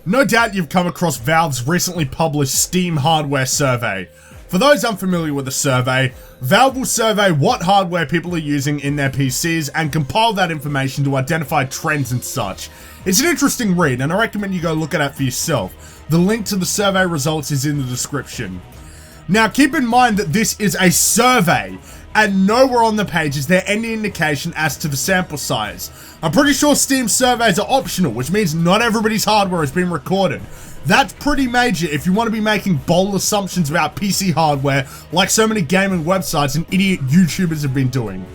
No doubt you've come across Valve's recently published Steam hardware survey. For those unfamiliar with the survey, Valve will survey what hardware people are using in their PCs and compile that information to identify trends and such. It's an interesting read and I recommend you go look at it for yourself. The link to the survey results is in the description. Now keep in mind that this is a survey, and nowhere on the page is there any indication as to the sample size. I'm pretty sure Steam surveys are optional, which means not everybody's hardware has been recorded. That's pretty major if you want to be making bold assumptions about PC hardware like so many gaming websites and idiot YouTubers have been doing.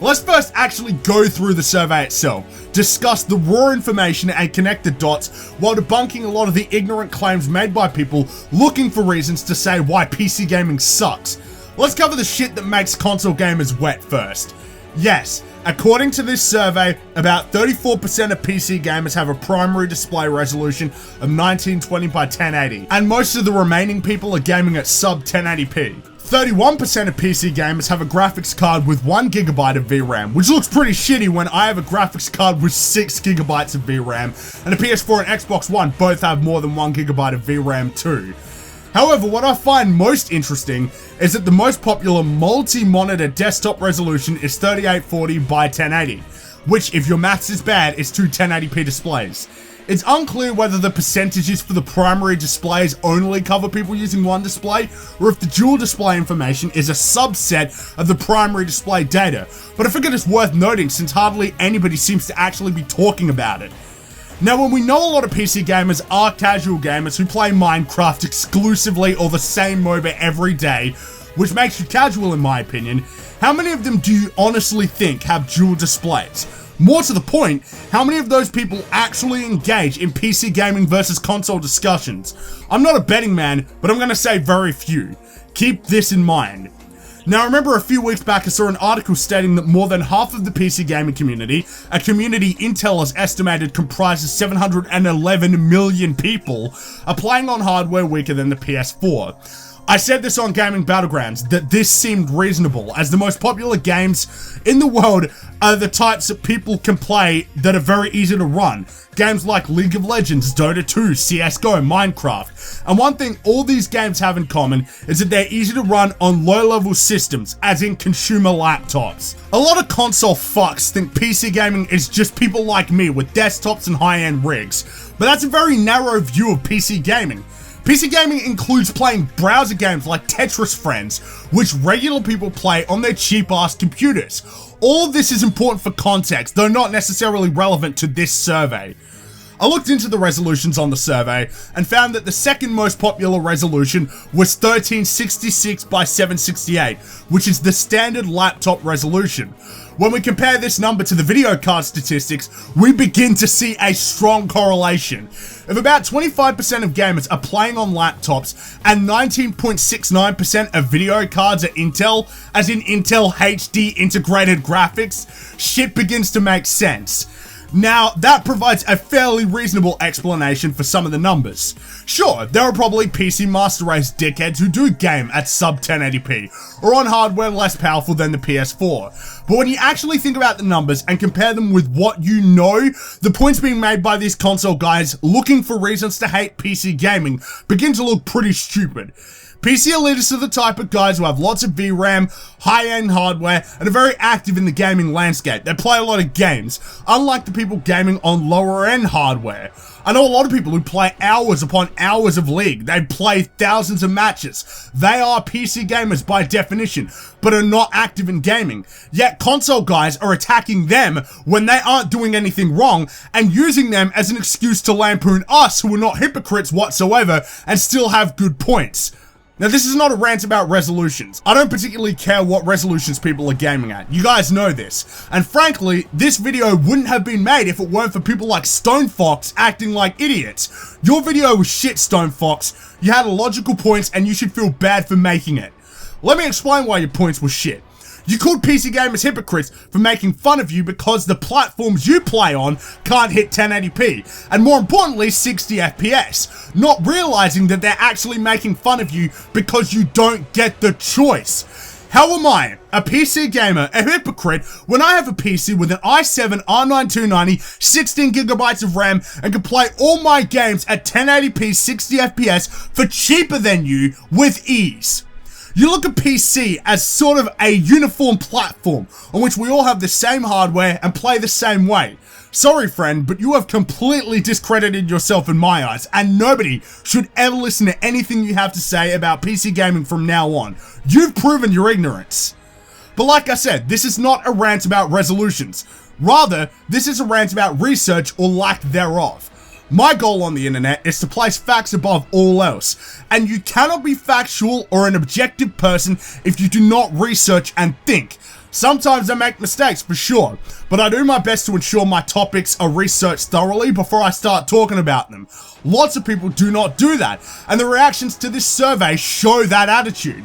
Let's first actually go through the survey itself, discuss the raw information and connect the dots while debunking a lot of the ignorant claims made by people looking for reasons to say why PC gaming sucks. Let's cover the shit that makes console gamers wet first. Yes, according to this survey, about 34% of PC gamers have a primary display resolution of 1920 by 1080, and most of the remaining people are gaming at sub 1080p. 31% of PC gamers have a graphics card with 1GB of VRAM, which looks pretty shitty when I have a graphics card with 6GB of VRAM, and a PS4 and Xbox One both have more than 1GB of VRAM too. However, what I find most interesting is that the most popular multi-monitor desktop resolution is 3840 by 1080, which, if your maths is bad, is two 1080p displays. It's unclear whether the percentages for the primary displays only cover people using one display, or if the dual display information is a subset of the primary display data, but I figured it's worth noting since hardly anybody seems to actually be talking about it. Now, when we know a lot of PC gamers are casual gamers who play Minecraft exclusively or the same MOBA every day, which makes you casual in my opinion, how many of them do you honestly think have dual displays? More to the point, how many of those people actually engage in PC gaming versus console discussions? I'm not a betting man, but I'm gonna say very few. Keep this in mind. Now, remember a few weeks back I saw an article stating that more than half of the PC gaming community, a community Intel has estimated comprises 711 million people, are playing on hardware weaker than the PS4. I said this on Gaming Battlegrounds that this seemed reasonable, as the most popular games in the world are the types that people can play that are very easy to run. Games like League of Legends, Dota 2, CSGO, Minecraft. And one thing all these games have in common is that they're easy to run on low-level systems, as in consumer laptops. A lot of console fucks think PC gaming is just people like me with desktops and high-end rigs, but that's a very narrow view of PC gaming. PC gaming includes playing browser games like Tetris Friends, which regular people play on their cheap-ass computers. All of this is important for context, though not necessarily relevant to this survey. I looked into the resolutions on the survey and found that the second most popular resolution was 1366 by 768, which is the standard laptop resolution. When we compare this number to the video card statistics, we begin to see a strong correlation. If about 25% of gamers are playing on laptops and 19.69% of video cards are Intel, as in Intel HD integrated graphics, shit begins to make sense. Now, that provides a fairly reasonable explanation for some of the numbers. Sure, there are probably PC Master Race dickheads who do game at sub 1080p, or on hardware less powerful than the PS4. But when you actually think about the numbers and compare them with what you know, the points being made by these console guys looking for reasons to hate PC gaming begin to look pretty stupid. PC elitists are the type of guys who have lots of VRAM, high-end hardware, and are very active in the gaming landscape. They play a lot of games, unlike the people gaming on lower-end hardware. I know a lot of people who play hours upon hours of League. They play thousands of matches. They are PC gamers by definition, but are not active in gaming. Yet console guys are attacking them when they aren't doing anything wrong and using them as an excuse to lampoon us who are not hypocrites whatsoever and still have good points. Now, this is not a rant about resolutions. I don't particularly care what resolutions people are gaming at. You guys know this. And frankly, this video wouldn't have been made if it weren't for people like StoneFox acting like idiots. Your video was shit, StoneFox. You had logical points and you should feel bad for making it. Let me explain why your points were shit. You called PC gamers hypocrites for making fun of you because the platforms you play on can't hit 1080p, and more importantly 60 FPS, not realizing that they're actually making fun of you because you don't get the choice. How am I, a PC gamer, a hypocrite, when I have a PC with an i7 R9 290, 16GB of RAM, and can play all my games at 1080p 60 FPS for cheaper than you with ease? You look at PC as sort of a uniform platform on which we all have the same hardware and play the same way. Sorry friend, but you have completely discredited yourself in my eyes, and nobody should ever listen to anything you have to say about PC gaming from now on. You've proven your ignorance. But like I said, this is not a rant about resolutions. Rather, this is a rant about research or lack thereof. My goal on the internet is to place facts above all else, and you cannot be factual or an objective person if you do not research and think. Sometimes I make mistakes, for sure, but I do my best to ensure my topics are researched thoroughly before I start talking about them. Lots of people do not do that, and the reactions to this survey show that attitude.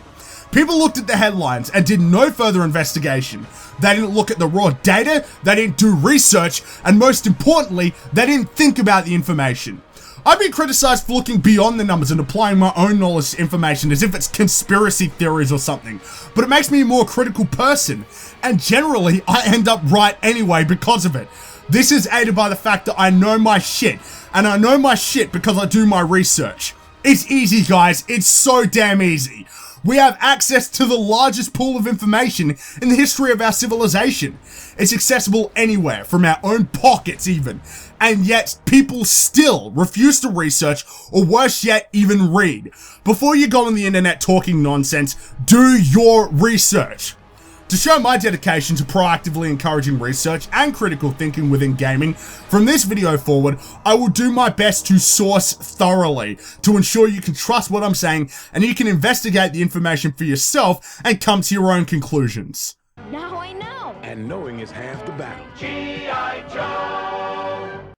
People looked at the headlines and did no further investigation. They didn't look at the raw data, they didn't do research, and most importantly, they didn't think about the information. I've been criticized for looking beyond the numbers and applying my own knowledge to information as if it's conspiracy theories or something, but it makes me a more critical person, and generally, I end up right anyway because of it. This is aided by the fact that I know my shit, and I know my shit because I do my research. It's easy, guys, it's so damn easy. We have access to the largest pool of information in the history of our civilization. It's accessible anywhere, from our own pockets even. And yet, people still refuse to research, or worse yet, even read. Before you go on the internet talking nonsense, do your research. To show my dedication to proactively encouraging research and critical thinking within gaming, from this video forward, I will do my best to source thoroughly to ensure you can trust what I'm saying and you can investigate the information for yourself and come to your own conclusions. Now I know! And knowing is half the battle. G.I. Joe!